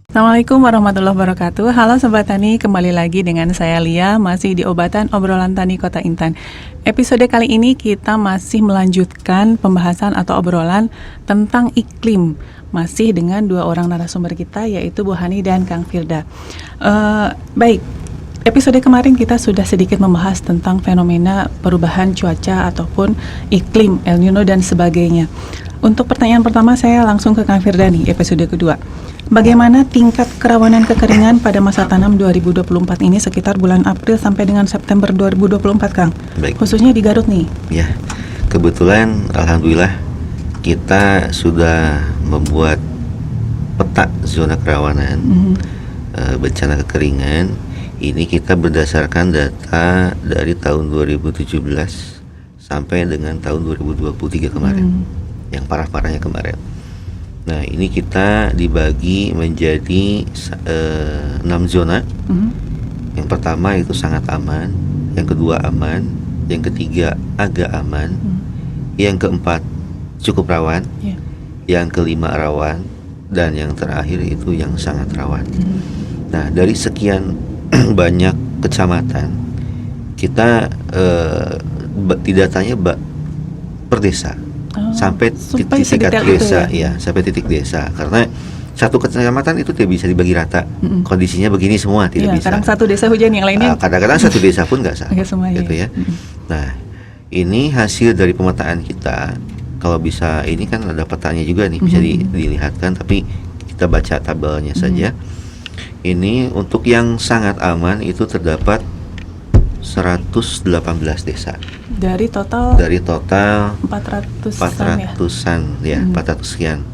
Assalamualaikum warahmatullahi wabarakatuh. Halo Sobat Tani, kembali lagi dengan saya Lia, masih di obrolan Tani Kota Intan. Episode kali ini kita masih melanjutkan pembahasan atau obrolan tentang iklim, masih dengan dua orang narasumber kita, yaitu Bu Hani dan Kang Firda. Baik, episode kemarin kita sudah sedikit membahas tentang fenomena perubahan cuaca ataupun iklim, El Nino dan sebagainya. Untuk pertanyaan pertama saya langsung ke Kang Firda nih, episode kedua. Bagaimana tingkat kerawanan kekeringan pada masa tanam 2024 ini sekitar bulan April sampai dengan September 2024, Kang? Baik. Khususnya di Garut nih. Ya, kebetulan Alhamdulillah kita sudah membuat peta zona kerawanan bencana kekeringan. Ini kita berdasarkan data dari tahun 2017 sampai dengan tahun 2023 kemarin, yang parah-parahnya kemarin. Nah, ini kita dibagi menjadi 6 zona. Yang pertama itu sangat aman, yang kedua aman, yang ketiga agak aman, yang keempat cukup rawan, yang kelima rawan, dan yang terakhir itu yang sangat rawan. Nah, dari sekian banyak kecamatan, kita di datanya per desa. Sampai titik desa, ya, sampai titik desa. Karena satu kecamatan itu tidak bisa dibagi rata. Kondisinya begini semua tidak bisa. Kadang satu desa hujan, yang lainnya. Kadang-kadang satu desa pun nggak sama, gitu ya. Nah, ini hasil dari pemetaan kita. Kalau bisa, ini kan ada petanya juga nih, bisa dilihatkan. Tapi kita baca tabelnya saja. Ini untuk yang sangat aman itu terdapat 118 desa. Dari total 400-an ya, 400 sekian.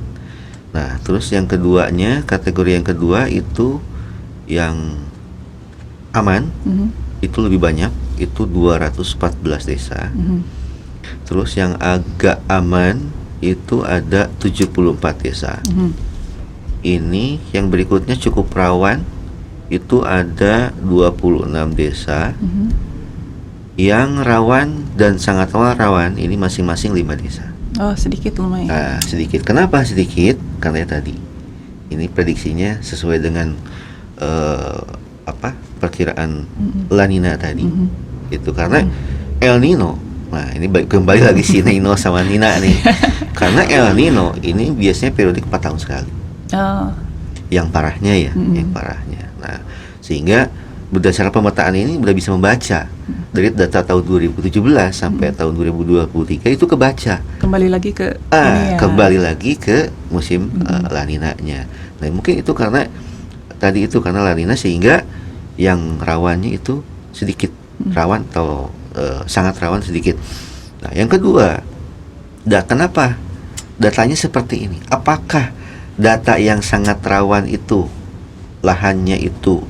Nah, terus yang keduanya, kategori yang kedua itu yang aman, itu lebih banyak, itu 214 desa. Terus yang agak aman itu ada 74 desa. Ini yang berikutnya cukup rawan, itu ada 26 desa. Yang rawan dan sangat rawan ini masing-masing 5 desa. Oh, sedikit lumayan. Nah, sedikit. Kenapa sedikit? Karena tadi ini prediksinya sesuai dengan perkiraan La Nina tadi. Itu karena El Nino. Nah, ini kembali lagi si Nino sama Nina nih. Karena El Nino ini biasanya periodik 4 tahun sekali. Yang parahnya ya, yang parahnya. Nah, sehingga berdasarkan pemetaan ini sudah bisa membaca dari data tahun 2017 sampai tahun 2023 itu kebaca. Kembali lagi ke kembali lagi ke musim La Nina-nya. Nah, mungkin itu karena tadi itu karena La Nina sehingga yang rawannya itu sedikit rawan atau sangat rawan sedikit. Nah, yang kedua, kenapa datanya seperti ini? Apakah data yang sangat rawan itu lahannya itu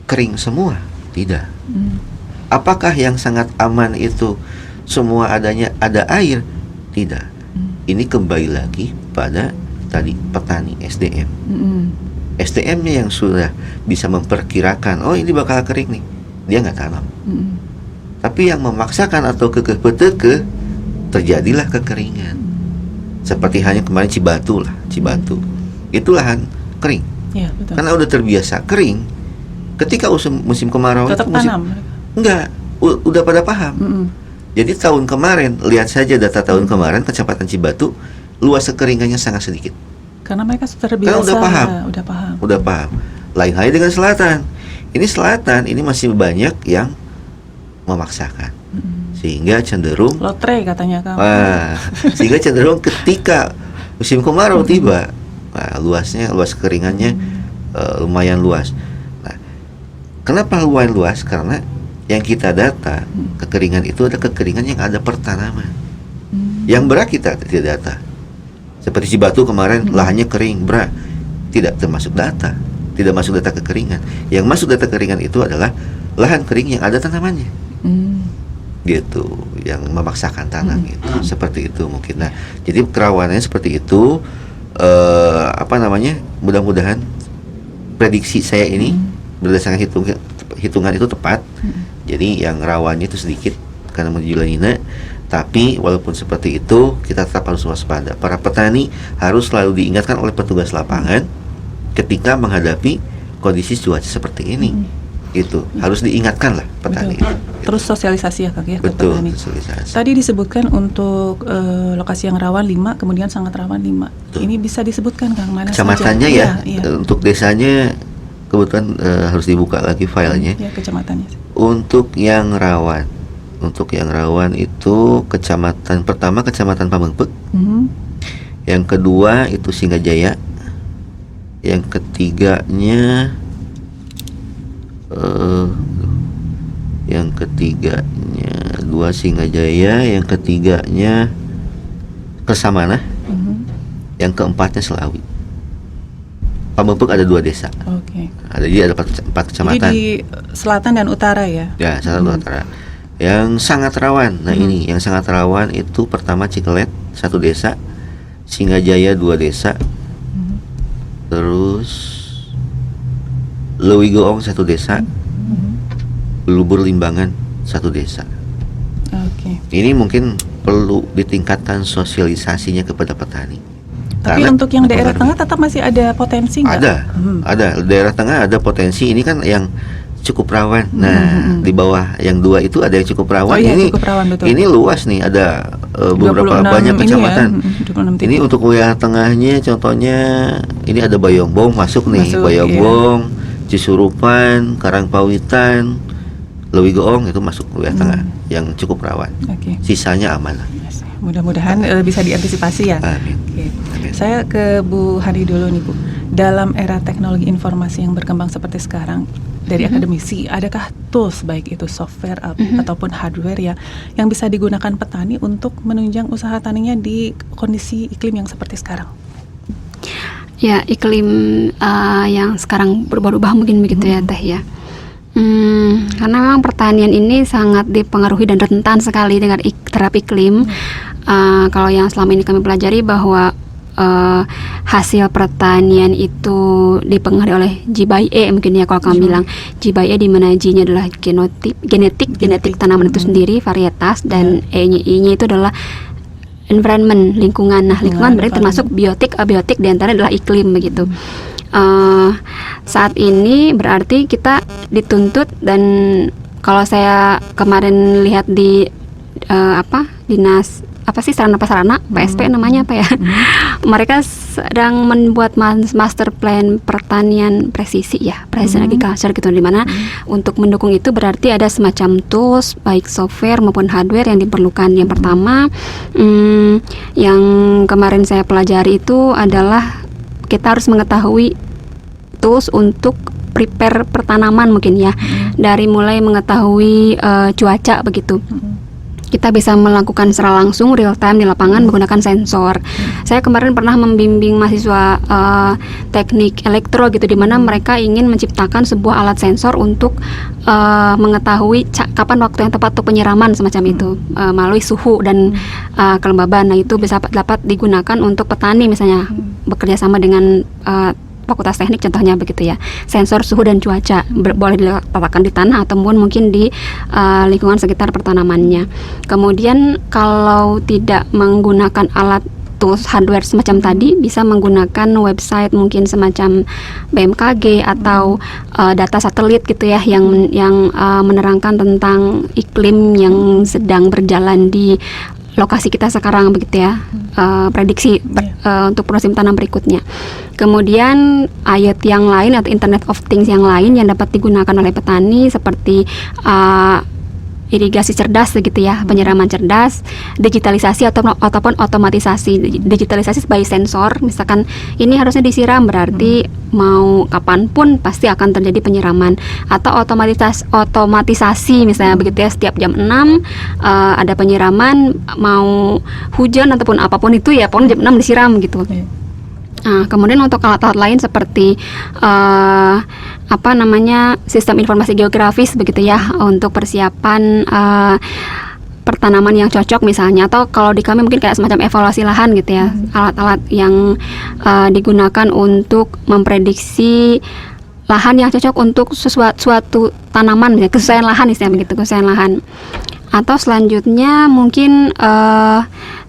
kering semua? Tidak. Apakah yang sangat aman itu semua ada air? Tidak. Ini kembali lagi pada tadi petani SDM. SDM-nya yang sudah bisa memperkirakan, oh ini bakal kering nih, dia nggak tanam. Tapi yang memaksakan atau kekeh-peteke, terjadilah kekeringan. Seperti halnya kemarin Cibatu. Itu lahan kering. Ya, betul. Karena udah terbiasa kering. Ketika musim kemarau tetap itu tanam. Enggak, udah pada paham. Jadi tahun kemarin, lihat saja data tahun kemarin Kecamatan Cibatu, luas kekeringannya sangat sedikit. Karena mereka sudah terbiasa. Karena udah paham. Lain halnya dengan selatan. Ini selatan, ini masih banyak yang memaksakan. Sehingga cenderung lotre katanya kamu. Sehingga cenderung ketika musim kemarau tiba, luas kekeringannya lumayan luas. Nah, kenapa lumayan luas? Karena yang kita data kekeringan itu ada kekeringan yang ada pertanaman. Yang berat kita tidak data. Seperti Cibatu kemarin lahannya kering, tidak termasuk data. Tidak masuk data kekeringan. Yang masuk data kekeringan itu adalah lahan kering yang ada tanamannya. Gitu, yang memaksakan tanam itu. Seperti itu mungkin. Nah, jadi kerawanannya seperti itu. Mudah-mudahan prediksi saya ini berdasarkan hitungan itu tepat. Jadi yang rawannya itu sedikit karena menuju La Nina, tapi walaupun seperti itu kita tetap harus waspada. Para petani harus selalu diingatkan oleh petugas lapangan ketika menghadapi kondisi cuaca seperti ini. Itu harus diingatkan lah petani. Betul. Terus sosialisasi ya Kang ya ke Betul, petani. sosialisasi. Tadi disebutkan untuk lokasi yang rawan 5, kemudian sangat rawan 5. Betul. Ini bisa disebutkan Kang mana Kecamatannya saja? ya, untuk desanya kebetulan harus dibuka lagi filenya. Ya, kecamatannya. Untuk yang rawan itu kecamatan pertama Kecamatan Pamengpeuk, yang kedua itu Singgajaya, yang ketiganya dua Singgajaya, yang ketiganya Kersamana, yang keempatnya Selawi. Pamengpeuk ada 2 desa. Oke. Ada 4 kecamatan. Jadi di selatan dan utara ya? Ya, selatan dan utara. Yang sangat rawan. Nah, ini yang sangat rawan itu pertama Cikelet 1 desa, Singgajaya 2 desa. Terus Leuwi Goong 1 desa. Lubur Limbangan 1 desa. Oke. Ini mungkin perlu ditingkatkan sosialisasinya kepada petani. Tapi Karena untuk yang daerah tengah tetap masih ada potensi nggak? Ada. Daerah tengah ada potensi. Ini kan yang cukup rawan. Nah, di bawah yang 2 itu ada yang cukup rawan. Ini cukup rawan, betul. Ini luas nih, ada beberapa 26 banyak kecamatan. Ini, 26 Ini untuk wilayah tengahnya, contohnya ini ada Bayongbong masuk nih, Bayongbong, Cisurupan, Karangpawitan, Leuwi Goong itu masuk wilayah tengah yang cukup rawan. Sisanya aman lah. Mudah-mudahan bisa diantisipasi ya. Amin. Oke. Saya ke Bu Hani dulu nih Bu. Dalam era teknologi informasi yang berkembang seperti sekarang, dari akademisi, adakah tools baik itu software ataupun hardware ya yang bisa digunakan petani untuk menunjang usaha taninya di kondisi iklim yang seperti sekarang? Ya, iklim yang sekarang berubah-ubah mungkin begitu ya Teh ya. Karena memang pertanian ini sangat dipengaruhi dan rentan sekali dengan terhadap iklim. Kalau yang selama ini kami pelajari bahwa hasil pertanian itu dipengaruhi oleh G by E mungkin ya kalau kami bilang G by E, di mana G-nya adalah genetik tanaman itu sendiri, varietas, dan E-nya itu adalah environment, lingkungan. Nah, lingkungan berarti termasuk biotik, abiotik, diantaranya adalah iklim begitu. Saat ini berarti kita dituntut, dan kalau saya kemarin lihat di dinas sarana prasarana PSP namanya apa ya, mereka sedang membuat master plan pertanian presisi ya, precision agriculture gitu, di mana untuk mendukung itu berarti ada semacam tools baik software maupun hardware yang diperlukan. Yang pertama yang kemarin saya pelajari itu adalah kita harus mengetahui tools untuk prepare pertanaman mungkin ya, dari mulai mengetahui cuaca begitu. Kita bisa melakukan secara langsung real time di lapangan menggunakan sensor. Saya kemarin pernah membimbing mahasiswa teknik elektro gitu, di mana mereka ingin menciptakan sebuah alat sensor untuk mengetahui kapan waktu yang tepat untuk penyiraman semacam itu melalui suhu dan kelembaban. Nah, itu bisa dapat digunakan untuk petani misalnya bekerja sama dengan fakultas teknik contohnya begitu ya. Sensor suhu dan cuaca boleh diletakkan di tanah ataupun mungkin di lingkungan sekitar pertanamannya. Kemudian kalau tidak menggunakan alat tools hardware semacam tadi, bisa menggunakan website mungkin semacam BMKG atau data satelit gitu ya, yang menerangkan tentang iklim yang sedang berjalan di lokasi kita sekarang begitu ya, prediksi untuk musim tanam berikutnya. Kemudian IoT yang lain atau Internet of Things yang lain yang dapat digunakan oleh petani seperti irigasi cerdas begitu ya, penyiraman cerdas, digitalisasi ataupun otomatisasi. Digitalisasi sebagai sensor, misalkan ini harusnya disiram, berarti mau kapanpun pasti akan terjadi penyiraman. Atau otomatisasi misalnya begitu ya, setiap jam 6 ada penyiraman, mau hujan ataupun apapun itu ya, pokoknya jam 6 disiram gitu. Nah, kemudian untuk alat-alat lain seperti sistem informasi geografis begitu ya, untuk persiapan pertanaman yang cocok misalnya, atau kalau di kami mungkin kayak semacam evaluasi lahan gitu ya, alat-alat yang digunakan untuk memprediksi lahan yang cocok untuk suatu tanaman, misalnya kesesuaian lahan misalnya begitu, kesesuaian lahan. Atau selanjutnya mungkin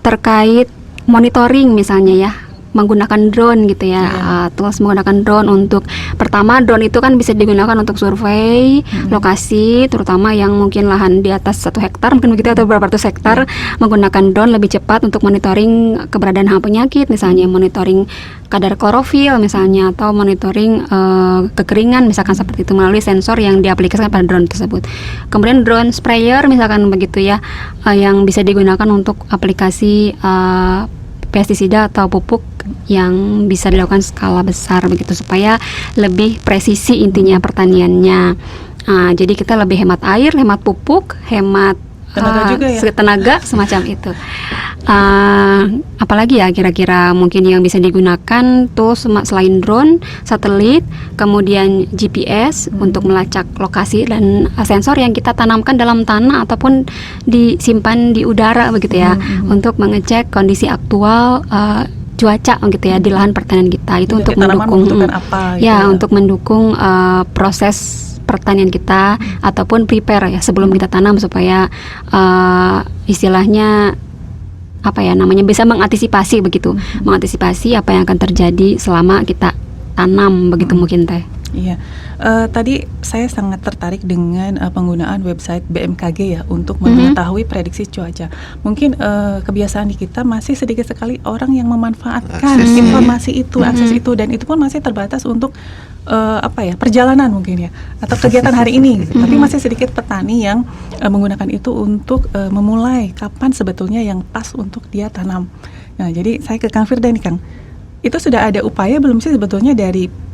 terkait monitoring misalnya ya, menggunakan drone gitu ya. Tools menggunakan drone untuk pertama, drone itu kan bisa digunakan untuk survei lokasi, terutama yang mungkin lahan di atas 1 hektar mungkin begitu atau beberapa ratus hektar. Menggunakan drone lebih cepat untuk monitoring keberadaan hama penyakit, misalnya monitoring kadar klorofil misalnya, atau monitoring kekeringan misalkan seperti itu melalui sensor yang diaplikasikan pada drone tersebut. Kemudian drone sprayer misalkan begitu ya, yang bisa digunakan untuk aplikasi pestisida atau pupuk yang bisa dilakukan skala besar begitu, supaya lebih presisi intinya pertaniannya. Jadi kita lebih hemat air, hemat pupuk, hemat tenaga juga ya? tenaga semacam itu. Apalagi ya kira-kira mungkin yang bisa digunakan tuh selain drone, satelit, kemudian GPS untuk melacak lokasi, dan sensor yang kita tanamkan dalam tanah ataupun disimpan di udara begitu ya, untuk mengecek kondisi aktual cuaca gitu ya di lahan pertanian kita. Itu untuk mendukung untuk mendukung proses pertanian kita ataupun prepare ya sebelum kita tanam, supaya istilahnya apa ya namanya, bisa mengantisipasi begitu, mengantisipasi apa yang akan terjadi selama kita tanam begitu mungkin Teh. Iya, tadi saya sangat tertarik dengan penggunaan website BMKG ya untuk mengetahui prediksi cuaca. Mungkin kebiasaan di kita masih sedikit sekali orang yang memanfaatkan informasi itu, akses itu, dan itu pun masih terbatas untuk perjalanan mungkin ya, atau kegiatan hari ini. Tapi masih sedikit petani yang menggunakan itu untuk memulai kapan sebetulnya yang pas untuk dia tanam. Nah, jadi saya ke Kang Firda nih Kang, itu sudah ada upaya belum sih sebetulnya dari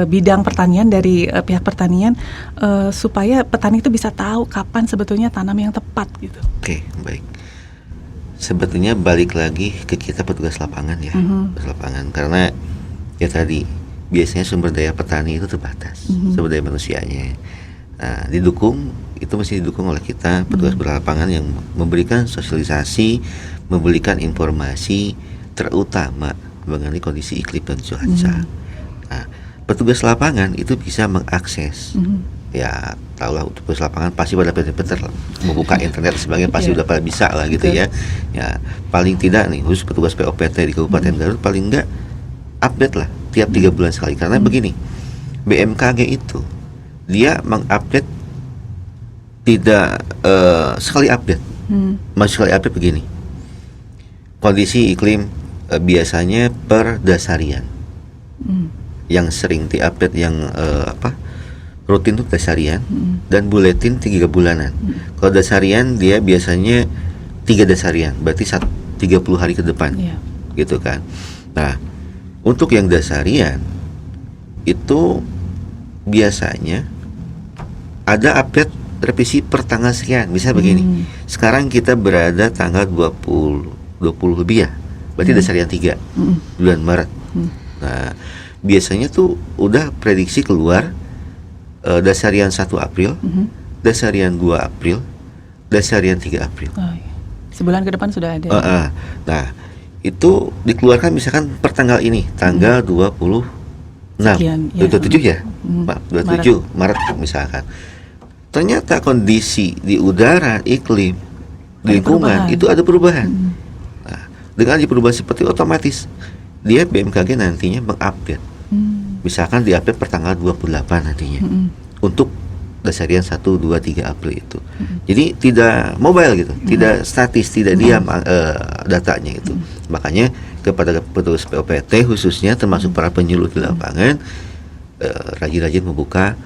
bidang pertanian, dari pihak pertanian, supaya petani itu bisa tahu kapan sebetulnya tanam yang tepat gitu? Oke, baik. Sebetulnya balik lagi ke kita petugas lapangan ya, petugas lapangan, karena ya tadi biasanya sumber daya petani itu terbatas, sumber daya manusianya. Nah, mesti didukung oleh kita petugas berlapangan yang memberikan sosialisasi, memberikan informasi terutama mengenai kondisi iklim dan cuaca. Nah, petugas lapangan itu bisa mengakses, ya tahulah petugas lapangan pasti pada pinter-pinter membuka internet sebagainya, pasti udah pada bisa lah gitu ya. Ya paling tidak nih khusus petugas POPT di Kabupaten Garut paling enggak update lah tiap 3 bulan sekali, karena begini, BMKG itu dia mengupdate tidak sekali update, maksud sekali update begini, kondisi iklim biasanya per dasarian. Yang sering diupdate yang rutin itu dasarian, dan buletin 3 bulanan. Kalau dasarian dia biasanya 3 dasarian, berarti 30 hari ke depan, gitu kan. Nah, untuk yang dasarian itu biasanya ada update revisi per tanggal sekian. Bisa begini, sekarang kita berada tanggal 20 lebih ya, berarti dasarian 3 bulan Maret. Nah, biasanya tuh udah prediksi keluar dasarian 1 April, dasarian 2 April, dasarian 3 April. Sebulan ke depan sudah ada. Nah, itu dikeluarkan misalkan per tanggal ini, tanggal 26 Sekian, 27 ya, 27 Maret misalkan. Ternyata kondisi di udara, iklim, di lingkungan itu ada perubahan. Nah, dengan perubahan seperti otomatis dia BMKG nantinya mengupdate. Misalkan diupdate per tanggal 28 nantinya. Untuk dasarian 1, 2, 3 April itu. Jadi tidak mobile gitu, tidak statis, tidak diam datanya itu. Makanya kepada petugas POPT khususnya termasuk para penyuluh di lapangan, rajin-rajin membuka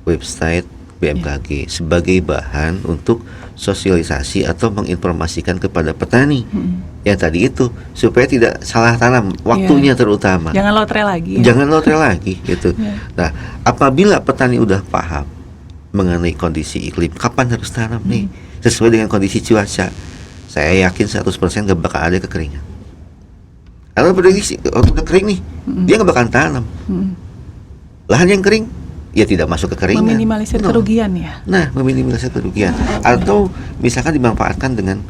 website BMKG sebagai bahan untuk sosialisasi atau menginformasikan kepada petani yang tadi itu, supaya tidak salah tanam waktunya terutama. Jangan lotre lagi. Jangan lotre lagi gitu. Nah, apabila petani udah paham mengenai kondisi iklim, kapan harus tanam nih sesuai dengan kondisi cuaca, saya yakin 100% gak bakal ada kekeringan. Kalau prediksi udah kering nih, dia gak bakal tanam. Lahan yang kering ya tidak masuk kekeringan. Meminimalisir kerugian ya. Nah, meminimalisir kerugian. Atau misalkan dimanfaatkan dengan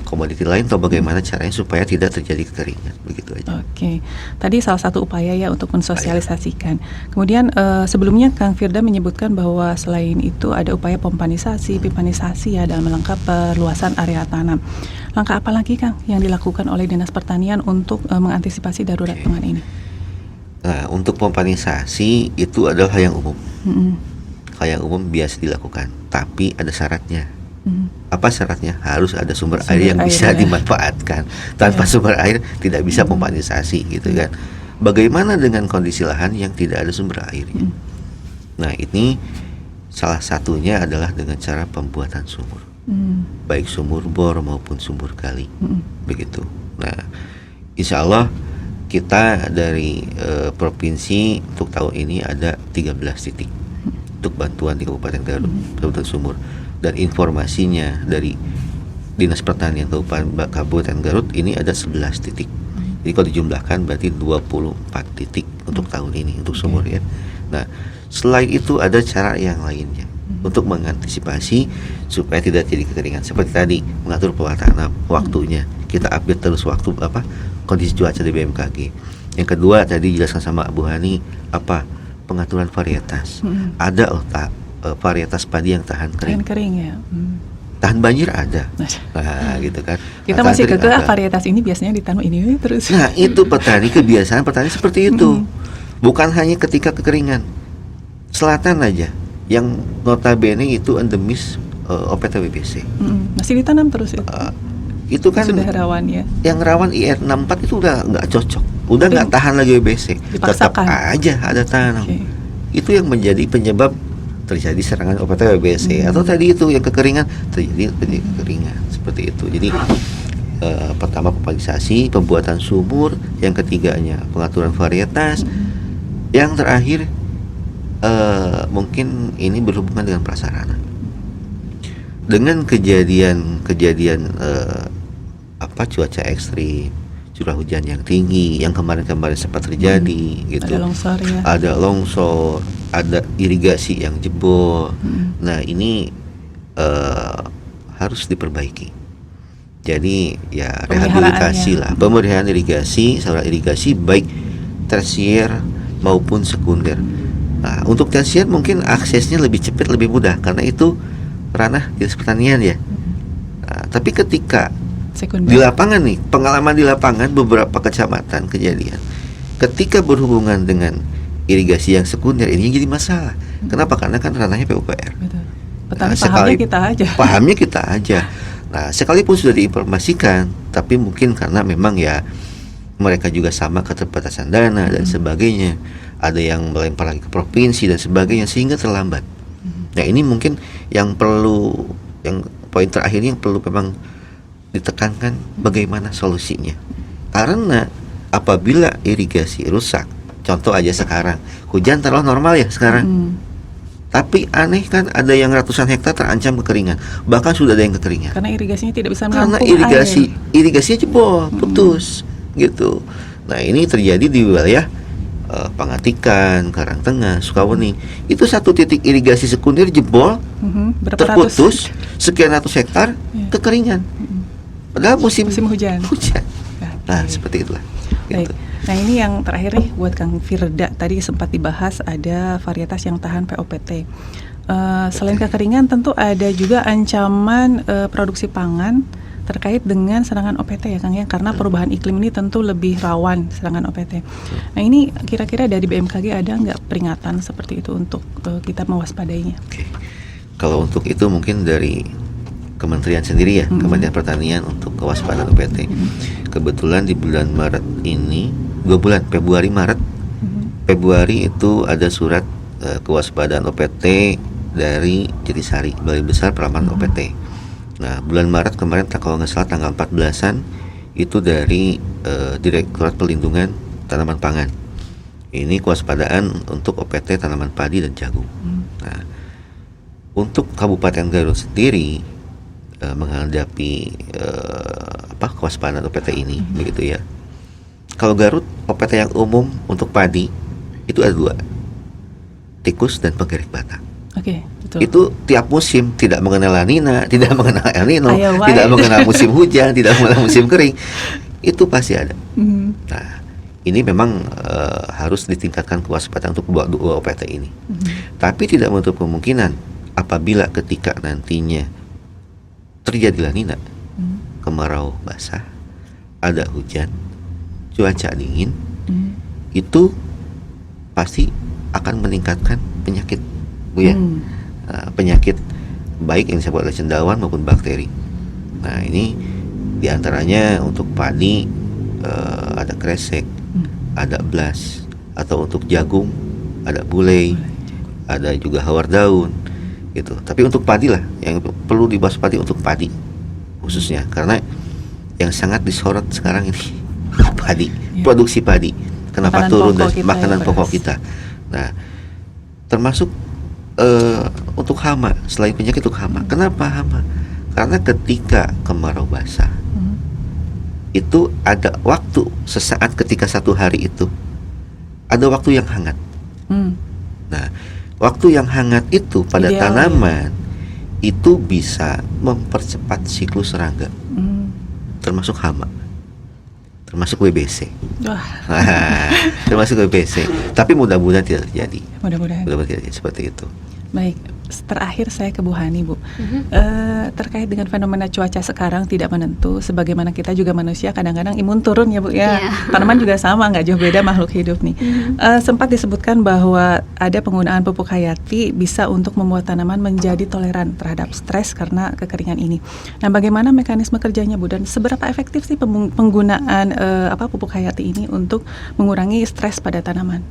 komoditi lain atau bagaimana caranya supaya tidak terjadi kekeringan, begitu aja. Oke, tadi salah satu upaya ya untuk mensosialisasikan. Kemudian sebelumnya Kang Firda menyebutkan bahwa selain itu ada upaya pompanisasi, pipanisasi ya dalam rangka perluasan area tanam. Langkah apa lagi Kang yang dilakukan oleh Dinas Pertanian untuk mengantisipasi darurat pangan ini? Nah, untuk pompanisasi itu adalah hal yang umum. Hal yang umum biasa dilakukan, tapi ada syaratnya. Apa syaratnya? Harus ada sumber air yang bisa dimanfaatkan. Tanpa sumber air tidak bisa pompanisasi gitu kan. Bagaimana dengan kondisi lahan yang tidak ada sumber airnya? Nah, ini salah satunya adalah dengan cara pembuatan sumur. Baik sumur bor maupun sumur gali. Begitu. Nah, insya Allah kita dari provinsi untuk tahun ini ada 13 titik untuk bantuan di Kabupaten Garut, Kabupaten Sumur. Dan informasinya dari Dinas Pertanian Kabupaten Garut ini ada 11 titik. Jadi kalau dijumlahkan berarti 24 titik untuk tahun ini untuk sumur ya. Nah, selain itu ada cara yang lainnya untuk mengantisipasi supaya tidak jadi kekeringan. Seperti tadi mengatur pola tanam, waktunya kita update terus waktu kondisi cuaca di BMKG. Yang kedua tadi dijelaskan sama Bu Hani pengaturan varietas. Ada varietas padi yang tahan kering. Tahan kering ya. Tahan banjir ada. Nah, gitu kan. Kita masih kekeh varietas ini biasanya ditanam ini terus. Nah, itu kebiasaan petani seperti itu. Bukan hanya ketika kekeringan. Selatan aja yang notabene itu endemis OPT-WBC. Masih ditanam terus ya. Itu kan sudah rawan ya. Yang rawan IR64 itu udah nggak cocok. Udah nggak tahan lagi WBC. Tetap aja ada tanam. Itu yang menjadi penyebab terjadi serangan OPT-WBC atau tadi itu yang kekeringan terjadi kekeringan seperti itu. Jadi pertama pompanisasi, pembuatan sumur, yang ketiganya pengaturan varietas, yang terakhir mungkin ini berhubungan dengan prasarana. Dengan kejadian cuaca ekstrim, curah hujan yang tinggi, yang kemarin sempat terjadi gitu. Ada longsor ya. Ada longsor, ada irigasi yang jebol. Nah, ini harus diperbaiki. Jadi ya rehabilitasi lah, pemeliharaan irigasi, saluran irigasi baik tersier maupun sekunder. Nah, untuk tersier mungkin aksesnya lebih cepat, lebih mudah karena itu ranah Dinas Pertanian ya. Nah, tapi ketika sekunder. Di lapangan nih, pengalaman di lapangan beberapa kecamatan kejadian ketika berhubungan dengan irigasi yang sekunder ini jadi masalah. Kenapa? Karena kan ranahnya PUPR. Petani pahamnya kita aja. Nah, sekalipun sudah diinformasikan, tapi mungkin karena memang ya mereka juga sama keterbatasan dana dan sebagainya. Ada yang melempar lagi ke provinsi dan sebagainya sehingga terlambat. Nah, ini mungkin yang poin terakhirnya yang perlu memang ditekankan bagaimana solusinya. Karena apabila irigasi rusak, contoh aja sekarang hujan terlalu normal ya sekarang. Tapi aneh kan ada yang ratusan hektar terancam kekeringan, bahkan sudah ada yang kekeringan. Karena irigasinya tidak bisa menampung irigasinya jebol, putus gitu. Nah, ini terjadi di wilayah Pangatikan, Karangtengah, Sukawuni. Itu satu titik irigasi sekunder jebol, terputus sekian ratus hektar kekeringan. Padahal musim hujan. Nah, seperti itulah. Baik. Nah, ini yang terakhir nih buat Kang Firda. Tadi sempat dibahas ada varietas yang tahan POPT. Selain kekeringan, tentu ada juga ancaman produksi pangan terkait dengan serangan OPT ya Kang ya, karena perubahan iklim ini tentu lebih rawan serangan OPT. Nah, ini kira-kira dari BMKG ada nggak peringatan seperti itu untuk kita mewaspadainya? Oke. Kalau untuk itu mungkin dari Kementerian sendiri ya, Kementerian Pertanian untuk kewaspadaan OPT. Kebetulan di bulan Maret ini, 2 bulan, Februari Maret. Februari itu ada surat kewaspadaan OPT dari Jatisari, Balai Besar Penerapan OPT. Nah, bulan Maret kemarin kalau nggak salah tanggal 14-an itu dari Direktorat Pelindungan Tanaman Pangan. Ini kewaspadaan untuk OPT tanaman padi dan jagung. Nah, untuk Kabupaten Garut sendiri menghadapi kewaspadaan OPT ini begitu ya. Kalau Garut OPT yang umum untuk padi itu ada 2, tikus dan penggerik batang. Oke, betul. Itu tiap musim, tidak mengenal La Nina, tidak mengenal El Nino, Ayo, wae. tidak mengenal musim hujan, tidak mengenal musim kering. Itu pasti ada. Nah, ini memang harus ditingkatkan kewaspadaan untuk dua OPT ini. Tapi tidak menutup kemungkinan apabila ketika nantinya terjadi La Nina, kemarau basah, ada hujan, cuaca dingin, itu pasti akan meningkatkan penyakit, Bu ya. Penyakit baik yang disebut oleh cendawan maupun bakteri. Nah, ini diantaranya untuk padi ada kresek, ada blas, atau untuk jagung ada bulei, ada juga hawar daun gitu. Tapi untuk padi lah yang perlu diwaspadi, untuk padi khususnya, karena yang sangat disorot sekarang ini padi, produksi padi. Kenapa Makanan turun pokok dari kita makanan ya, pokok beras. kita. Nah, termasuk untuk hama, selain penyakit untuk hama. Kenapa hama? Karena ketika kemarau basah, itu ada waktu sesaat ketika satu hari itu ada waktu yang hangat. Nah, waktu yang hangat itu pada Ideal, tanaman itu bisa mempercepat siklus serangga, termasuk hama, termasuk WBC. Wah, Termasuk WBC. Tapi mudah-mudahan tidak terjadi. mudah-mudahan. Mudah-mudahan tidak terjadi seperti itu. Baik, terakhir saya ke Bu Hani, Bu. Terkait dengan fenomena cuaca sekarang tidak menentu, sebagaimana kita juga manusia kadang-kadang imun turun ya, Bu ya. Iya. Tanaman juga sama, nggak jauh beda makhluk hidup nih. Sempat disebutkan bahwa ada penggunaan pupuk hayati bisa untuk membuat tanaman menjadi toleran terhadap stres karena kekeringan ini. Nah, bagaimana mekanisme kerjanya, Bu, dan seberapa efektif sih penggunaan pupuk hayati ini untuk mengurangi stres pada tanaman?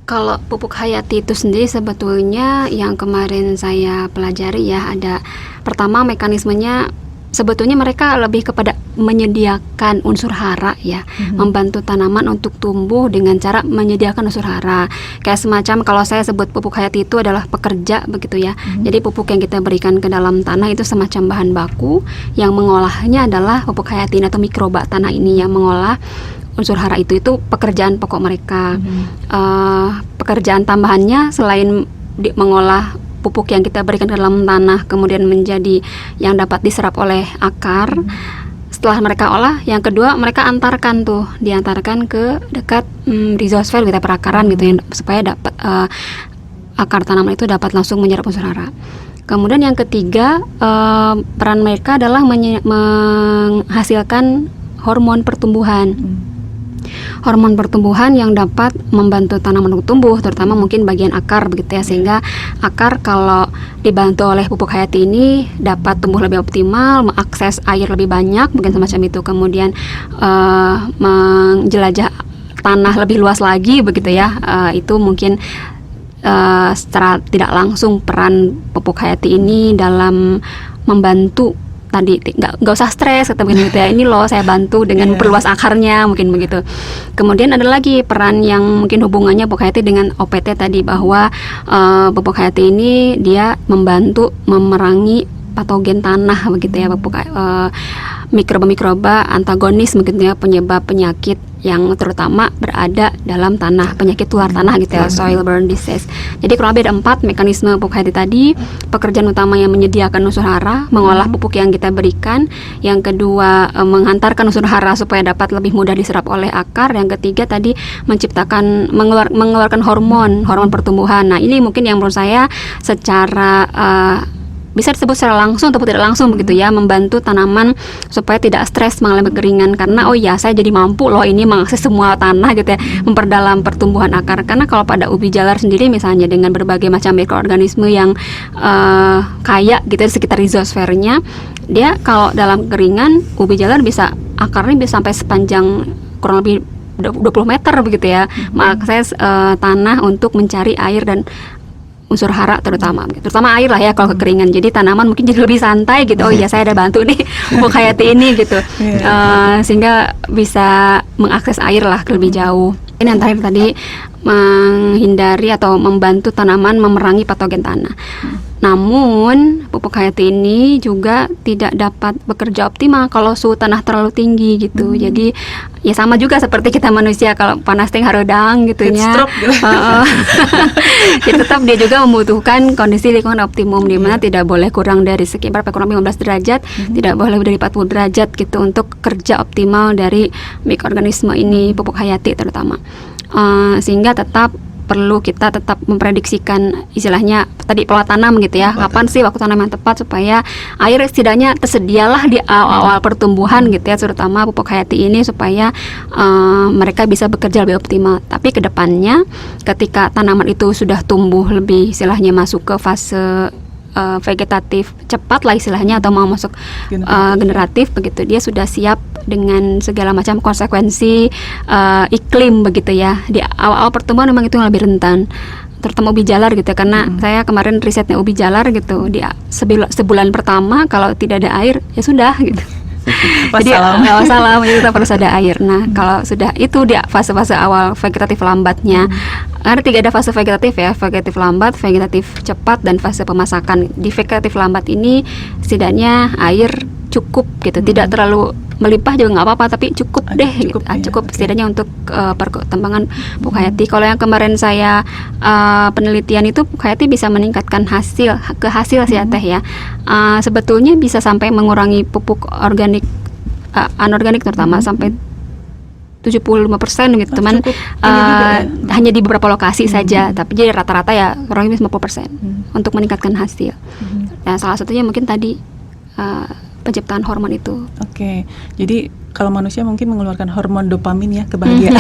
Kalau pupuk hayati itu sendiri sebetulnya yang kemarin saya pelajari ya, ada pertama mekanismenya sebetulnya mereka lebih kepada menyediakan unsur hara ya, membantu tanaman untuk tumbuh dengan cara menyediakan unsur hara. Kayak semacam kalau saya sebut pupuk hayati itu adalah pekerja begitu ya. Jadi pupuk yang kita berikan ke dalam tanah itu semacam bahan baku, yang mengolahnya adalah pupuk hayati atau mikroba tanah ini yang mengolah unsur hara itu pekerjaan pokok mereka. Pekerjaan tambahannya selain mengolah pupuk yang kita berikan ke dalam tanah kemudian menjadi yang dapat diserap oleh akar. Setelah mereka olah, yang kedua mereka diantarkan ke dekat rhizosfer kita perakaran gitu ya, supaya dapat akar tanaman itu dapat langsung menyerap unsur hara. Kemudian yang ketiga, peran mereka adalah menghasilkan hormon pertumbuhan. Hormon pertumbuhan yang dapat membantu tanaman untuk tumbuh, terutama mungkin bagian akar begitu ya, sehingga akar kalau dibantu oleh pupuk hayati ini dapat tumbuh lebih optimal, mengakses air lebih banyak, mungkin semacam itu. Kemudian menjelajah tanah lebih luas lagi begitu ya. Itu mungkin secara tidak langsung peran pupuk hayati ini dalam membantu tadi, nggak usah stres mungkin gitu ya, ini loh saya bantu dengan memperluas akarnya mungkin begitu. Kemudian ada lagi peran yang mungkin hubungannya pupuk hayati dengan OPT tadi, bahwa pupuk hayati ini dia membantu memerangi patogen tanah begitu ya, mikroba-mikroba antagonis begitu ya, penyebab penyakit yang terutama berada dalam tanah, penyakit tular tanah gitu ya, soil-borne disease. Jadi kurang lebih ada 4 mekanisme pupuk hayati tadi. Pekerjaan utama yang menyediakan unsur hara, mengolah pupuk yang kita berikan. Yang kedua, menghantarkan unsur hara supaya dapat lebih mudah diserap oleh akar. Yang ketiga tadi menciptakan, mengeluarkan hormon pertumbuhan. Nah, ini mungkin yang menurut saya secara bisa disebut secara langsung ataupun tidak langsung begitu ya, membantu tanaman supaya tidak stres mengalami kekeringan, karena oh ya saya jadi mampu loh ini mengakses semua tanah gitu ya, memperdalam pertumbuhan akar. Karena kalau pada ubi jalar sendiri misalnya dengan berbagai macam mikroorganisme yang kaya gitu di sekitar rhizosfernya, dia kalau dalam kekeringan ubi jalar bisa akarnya bisa sampai sepanjang kurang lebih 20 meter begitu ya, mengakses tanah untuk mencari air dan unsur hara terutama air lah ya kalau kekeringan. Jadi tanaman mungkin jadi lebih santai gitu. Oh iya saya ada bantu nih pupuk hayati ini gitu, sehingga bisa mengakses air lah lebih jauh. Ini yang terakhir tadi, menghindari atau membantu tanaman memerangi patogen tanah. Namun pupuk hayati ini juga tidak dapat bekerja optimal kalau suhu tanah terlalu tinggi gitu. Jadi ya sama juga seperti kita manusia, kalau panas ting hareudang gitu Heat nya. stroke gitu. Ya, tetap dia juga membutuhkan kondisi lingkungan optimum di mana tidak boleh kurang dari sekitar kurang 15 derajat, tidak boleh lebih dari 40 derajat gitu untuk kerja optimal dari mikroorganisme ini, pupuk hayati terutama. Sehingga tetap perlu kita tetap memprediksikan istilahnya tadi pola tanam gitu ya. Kapan sih waktu tanam yang tepat supaya air setidaknya tersedialah di awal pertumbuhan gitu ya, terutama pupuk hayati ini supaya mereka bisa bekerja lebih optimal. Tapi kedepannya ketika tanaman itu sudah tumbuh lebih istilahnya masuk ke fase vegetatif cepat lah istilahnya, atau mau masuk generatif begitu, dia sudah siap dengan segala macam konsekuensi iklim begitu ya. Di awal-awal pertumbuhan memang itu yang lebih rentan, terutama ubi jalar gitu ya, karena saya kemarin risetnya ubi jalar gitu, di sebulan pertama kalau tidak ada air ya sudah gitu. Jadi wassalam, itu tetap harus ada air. Nah, kalau sudah itu di fase-fase awal vegetatif lambatnya, ada 3 ada fase vegetatif ya, vegetatif lambat, vegetatif cepat, dan fase pemasakan. Di vegetatif lambat ini setidaknya air cukup gitu, tidak terlalu melimpah juga nggak apa-apa, tapi cukup deh, cukup, gitu. ya, Cukup okay. setidaknya untuk perkembangan pupuk hayati. Kalau yang kemarin saya penelitian itu pupuk hayati bisa meningkatkan hasil sih ya Teh ya. Sebetulnya bisa sampai mengurangi pupuk organik anorganik terutama sampai 75% gitu, teman. Cukup ini juga ya. Hanya di beberapa lokasi saja, tapi jadi rata-rata ya kurang lebih 50% untuk meningkatkan hasil. Dan salah satunya mungkin tadi penciptaan hormon itu. Oke, jadi kalau manusia mungkin mengeluarkan hormon dopamin ya, kebahagiaan.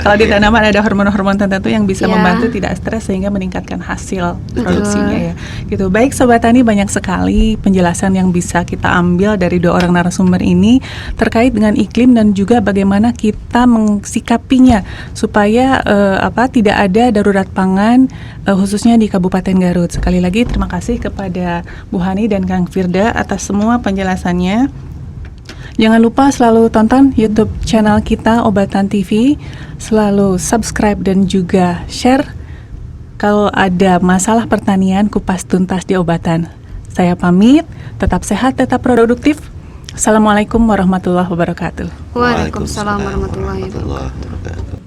Kalau di tanaman ada hormon-hormon tertentu yang bisa membantu tidak stres sehingga meningkatkan hasil produksinya ya. Gitu. Baik Sobat Tani, banyak sekali penjelasan yang bisa kita ambil dari 2 orang narasumber ini terkait dengan iklim dan juga bagaimana kita mensikapinya supaya tidak ada darurat pangan khususnya di Kabupaten Garut. Sekali lagi terima kasih kepada Bu Hani dan Kang Firda atas semua penjelasannya. Jangan lupa selalu tonton YouTube channel kita Obatan TV, selalu subscribe dan juga share kalau ada masalah pertanian kupas tuntas di Obatan. Saya pamit, tetap sehat, tetap produktif. Assalamualaikum warahmatullahi wabarakatuh. Waalaikumsalam warahmatullahi wabarakatuh.